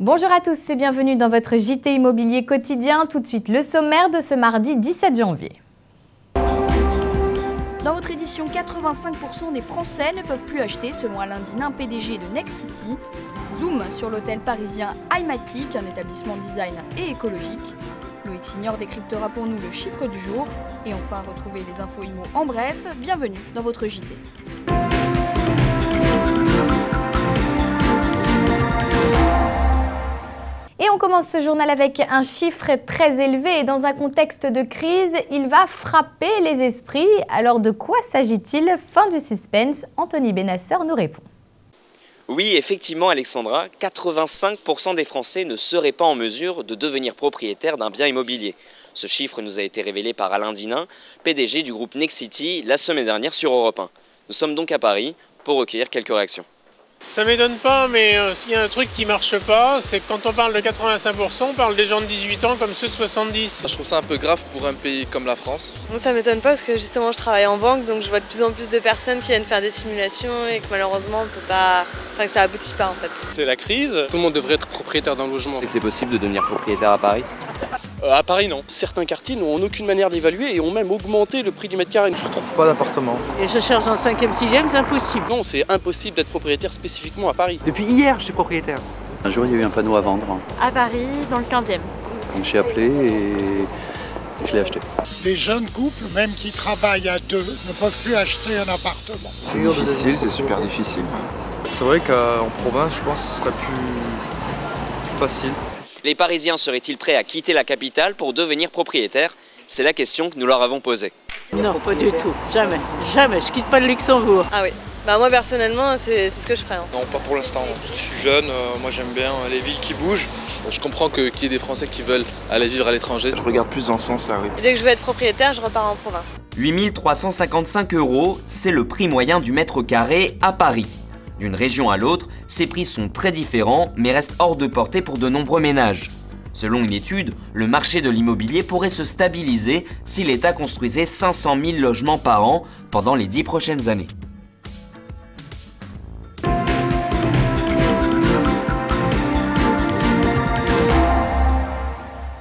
Bonjour à tous et bienvenue dans votre JT Immobilier quotidien. Tout de suite, le sommaire de ce mardi 17 janvier. Dans votre édition, 85% des Français ne peuvent plus acheter, selon Alain Dinin, PDG de Nexity. Zoom sur l'hôtel parisien Imatic, un établissement design et écologique. Loïc Signor décryptera pour nous le chiffre du jour. Et enfin, retrouvez les infos IMO en bref. Bienvenue dans votre JT. Et on commence ce journal avec un chiffre très élevé. Et dans un contexte de crise, il va frapper les esprits. Alors de quoi s'agit-il? Fin du suspense, Anthony Benasseur nous répond. Oui, effectivement Alexandra, 85% des Français ne seraient pas en mesure de devenir propriétaires d'un bien immobilier. Ce chiffre nous a été révélé par Alain Dinin, PDG du groupe Nexity, la semaine dernière sur Europe 1. Nous sommes donc à Paris pour recueillir quelques réactions. Ça m'étonne pas, mais s'il y a un truc qui marche pas, c'est que quand on parle de 85%, on parle des gens de 18 ans comme ceux de 70. Je trouve ça un peu grave pour un pays comme la France. Moi, ça m'étonne pas parce que justement je travaille en banque, donc je vois de plus en plus de personnes qui viennent faire des simulations et que malheureusement on peut pas, que ça aboutit pas en fait. C'est la crise. Tout le monde devrait être propriétaire d'un logement. C'est possible de devenir propriétaire à Paris? À Paris, non. Certains quartiers n'ont en aucune manière d'évaluer et ont même augmenté le prix du mètre carré. Je trouve pas d'appartement. Et je cherche dans le 5e, 6e, c'est impossible. Non, c'est impossible d'être propriétaire spécifiquement à Paris. Depuis hier, je suis propriétaire. Un jour, il y a eu un panneau à vendre. À Paris, dans le 15e. Donc j'ai appelé et je l'ai acheté. Les jeunes couples, même qui travaillent à deux, ne peuvent plus acheter un appartement. C'est difficile, c'est super difficile. C'est vrai qu'en province, je pense que ce serait plus facile. Les Parisiens seraient-ils prêts à quitter la capitale pour devenir propriétaires? C'est la question que nous leur avons posée. Non, pas du tout. Jamais. Jamais. Je quitte pas le Luxembourg. Ah oui. Moi personnellement, c'est ce que je ferais. Non, pas pour l'instant. Je suis jeune, moi j'aime bien les villes qui bougent. Je comprends qu'il y ait des Français qui veulent aller vivre à l'étranger. Je regarde plus dans ce sens-là, oui. Et dès que je veux être propriétaire, je repars en province. 8 355 €, c'est le prix moyen du mètre carré à Paris. D'une région à l'autre, ces prix sont très différents, mais restent hors de portée pour de nombreux ménages. Selon une étude, le marché de l'immobilier pourrait se stabiliser si l'État construisait 500 000 logements par an pendant les 10 prochaines années.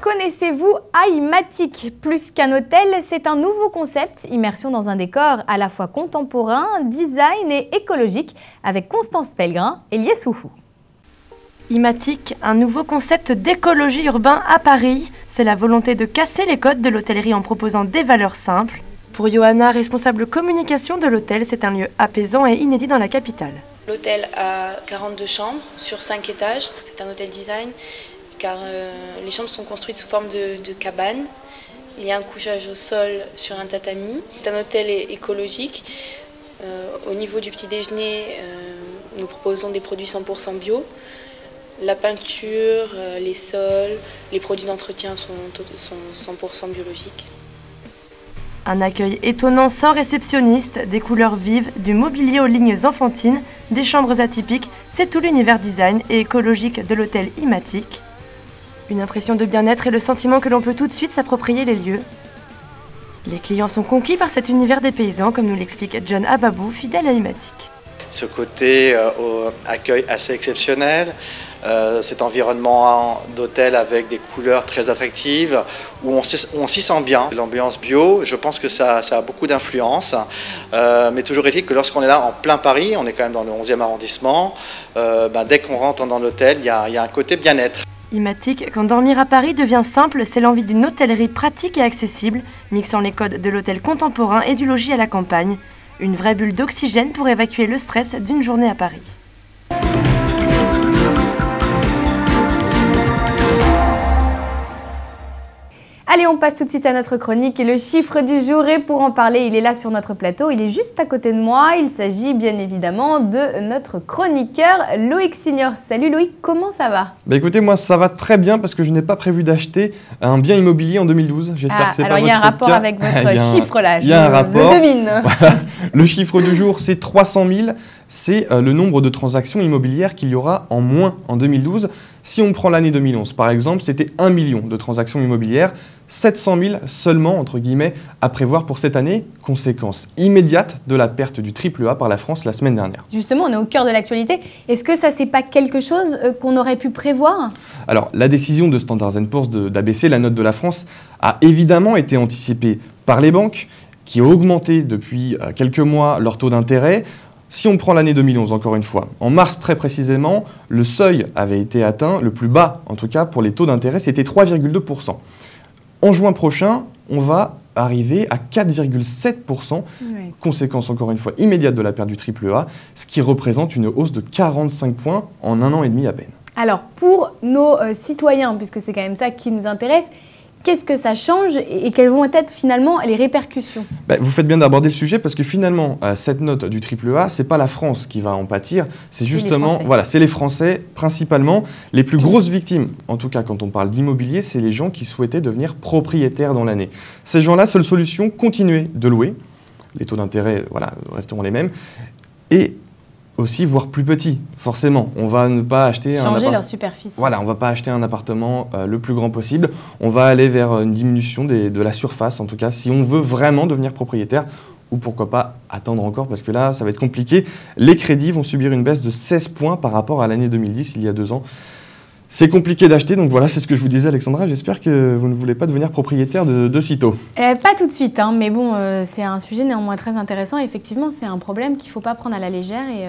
Connaissez-vous Imatic? Plus qu'un hôtel, c'est un nouveau concept, immersion dans un décor à la fois contemporain, design et écologique, avec Constance Pellegrin et Lies Souhou. Imatic, un nouveau concept d'écologie urbain à Paris. C'est la volonté de casser les codes de l'hôtellerie en proposant des valeurs simples. Pour Johanna, responsable communication de l'hôtel, c'est un lieu apaisant et inédit dans la capitale. L'hôtel a 42 chambres sur 5 étages. C'est un hôtel design car les chambres sont construites sous forme de cabane. Il y a un couchage au sol sur un tatami. C'est un hôtel écologique. Au niveau du petit déjeuner, nous proposons des produits 100% bio. La peinture, les sols, les produits d'entretien sont 100% biologiques. Un accueil étonnant sans réceptionniste, des couleurs vives, du mobilier aux lignes enfantines, des chambres atypiques, c'est tout l'univers design et écologique de l'hôtel Imatic. Une impression de bien-être et le sentiment que l'on peut tout de suite s'approprier les lieux. Les clients sont conquis par cet univers des paysans, comme nous l'explique John Ababou, fidèle à Imatic. Ce côté accueil assez exceptionnel, cet environnement d'hôtel avec des couleurs très attractives, où on s'y sent bien. L'ambiance bio, je pense que ça a beaucoup d'influence, mais toujours est-il que lorsqu'on est là en plein Paris, on est quand même dans le 11e arrondissement, dès qu'on rentre dans l'hôtel, il y a un côté bien-être. Imatic, quand dormir à Paris devient simple, c'est l'envie d'une hôtellerie pratique et accessible, mixant les codes de l'hôtel contemporain et du logis à la campagne. Une vraie bulle d'oxygène pour évacuer le stress d'une journée à Paris. Allez, on passe tout de suite à notre chronique et le chiffre du jour. Et pour en parler, il est là sur notre plateau. Il est juste à côté de moi. Il s'agit bien évidemment de notre chroniqueur Loïc Signor. Salut Loïc, comment ça va? Écoutez, moi ça va très bien parce que je n'ai pas prévu d'acheter un bien immobilier en 2012. J'espère que c'est pas votre cas. Alors il y a un rapport avec votre chiffre là. Il y a un rapport. Je le devine. Voilà. Le chiffre du jour, c'est 300 000. c'est le nombre de transactions immobilières qu'il y aura en moins en 2012. Si on prend l'année 2011, par exemple, c'était 1 million de transactions immobilières, 700 000 seulement, entre guillemets, à prévoir pour cette année. Conséquence immédiate de la perte du AAA par la France la semaine dernière. Justement, on est au cœur de l'actualité. Est-ce que ça, c'est pas quelque chose qu'on aurait pu prévoir? Alors, la décision de Standard & Poor's d'abaisser la note de la France a évidemment été anticipée par les banques, qui ont augmenté depuis quelques mois leur taux d'intérêt. Si on prend l'année 2011, encore une fois, en mars très précisément, le seuil avait été atteint, le plus bas en tout cas pour les taux d'intérêt, c'était 3,2%. En juin prochain, on va arriver à 4,7%, conséquence encore une fois immédiate de la perte du AAA, ce qui représente une hausse de 45 points en 1 an et demi à peine. Alors pour nos citoyens, puisque c'est quand même ça qui nous intéresse, qu'est-ce que ça change et quelles vont être finalement les répercussions? Vous faites bien d'aborder le sujet parce que finalement, cette note du AAA, ce n'est pas la France qui va en pâtir, c'est justement, voilà, c'est les Français principalement. Les plus grosses victimes, en tout cas quand on parle d'immobilier, c'est les gens qui souhaitaient devenir propriétaires dans l'année. Ces gens-là, seule solution, continuer de louer. Les taux d'intérêt, voilà, resteront les mêmes. Et aussi, voire plus petit, forcément. On va ne pas acheter changer leur superficie. Voilà, on ne va pas acheter un appartement le plus grand possible. On va aller vers une diminution de la surface, en tout cas, si on veut vraiment devenir propriétaire. Ou pourquoi pas attendre encore, parce que là, ça va être compliqué. Les crédits vont subir une baisse de 16 points par rapport à l'année 2010, il y a 2 ans. C'est compliqué d'acheter, donc voilà, c'est ce que je vous disais, Alexandra. J'espère que vous ne voulez pas devenir propriétaire de sitôt. Pas tout de suite, hein, mais bon, c'est un sujet néanmoins très intéressant. Effectivement, c'est un problème qu'il ne faut pas prendre à la légère. Et,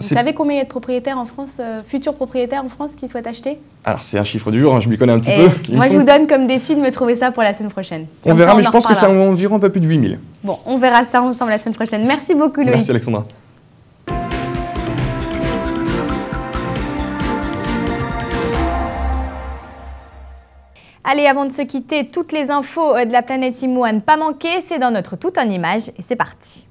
vous savez combien il y a de propriétaires en France, futurs propriétaires en France qui souhaitent acheter? Alors, c'est un chiffre du jour, hein, je m'y connais un petit peu. Moi, je vous donne comme défi de me trouver ça pour la semaine prochaine. On verra, mais je pense que c'est environ un peu plus de 8000. Bon, on verra ça ensemble la semaine prochaine. Merci beaucoup, Loïc. Merci, Alexandra. Allez, avant de se quitter, toutes les infos de la planète Imo à ne pas manquer, c'est dans notre Tout en Images et c'est parti.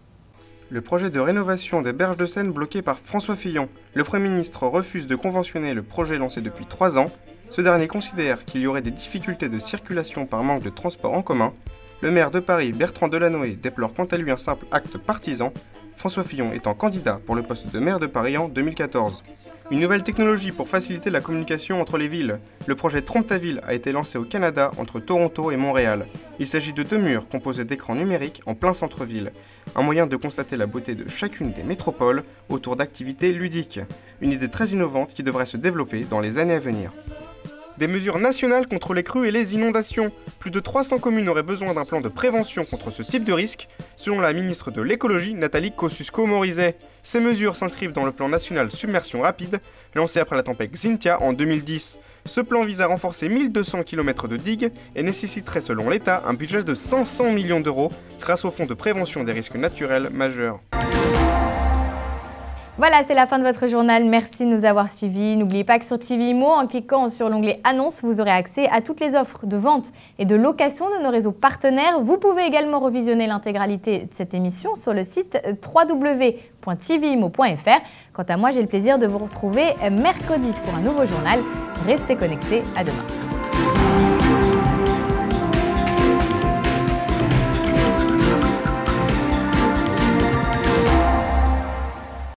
Le projet de rénovation des berges de Seine bloqué par François Fillon. Le Premier ministre refuse de conventionner le projet lancé depuis 3 ans. Ce dernier considère qu'il y aurait des difficultés de circulation par manque de transport en commun. Le maire de Paris, Bertrand Delanoë, déplore quant à lui un simple acte partisan. François Fillon étant candidat pour le poste de maire de Paris en 2014. Une nouvelle technologie pour faciliter la communication entre les villes. Le projet Trompe ta ville a été lancé au Canada entre Toronto et Montréal. Il s'agit de 2 murs composés d'écrans numériques en plein centre-ville. Un moyen de constater la beauté de chacune des métropoles autour d'activités ludiques. Une idée très innovante qui devrait se développer dans les années à venir. Des mesures nationales contre les crues et les inondations. Plus de 300 communes auraient besoin d'un plan de prévention contre ce type de risque, selon la ministre de l'écologie, Nathalie Kosciusko-Morizet. Ces mesures s'inscrivent dans le plan national Submersion rapide, lancé après la tempête Xynthia en 2010. Ce plan vise à renforcer 1200 km de digues et nécessiterait selon l'État un budget de 500 millions d'euros grâce au fonds de prévention des risques naturels majeurs. Voilà, c'est la fin de votre journal. Merci de nous avoir suivis. N'oubliez pas que sur TV Imo, en cliquant sur l'onglet Annonces, vous aurez accès à toutes les offres de vente et de location de nos réseaux partenaires. Vous pouvez également revisionner l'intégralité de cette émission sur le site www.tvimo.fr. Quant à moi, j'ai le plaisir de vous retrouver mercredi pour un nouveau journal. Restez connectés, à demain.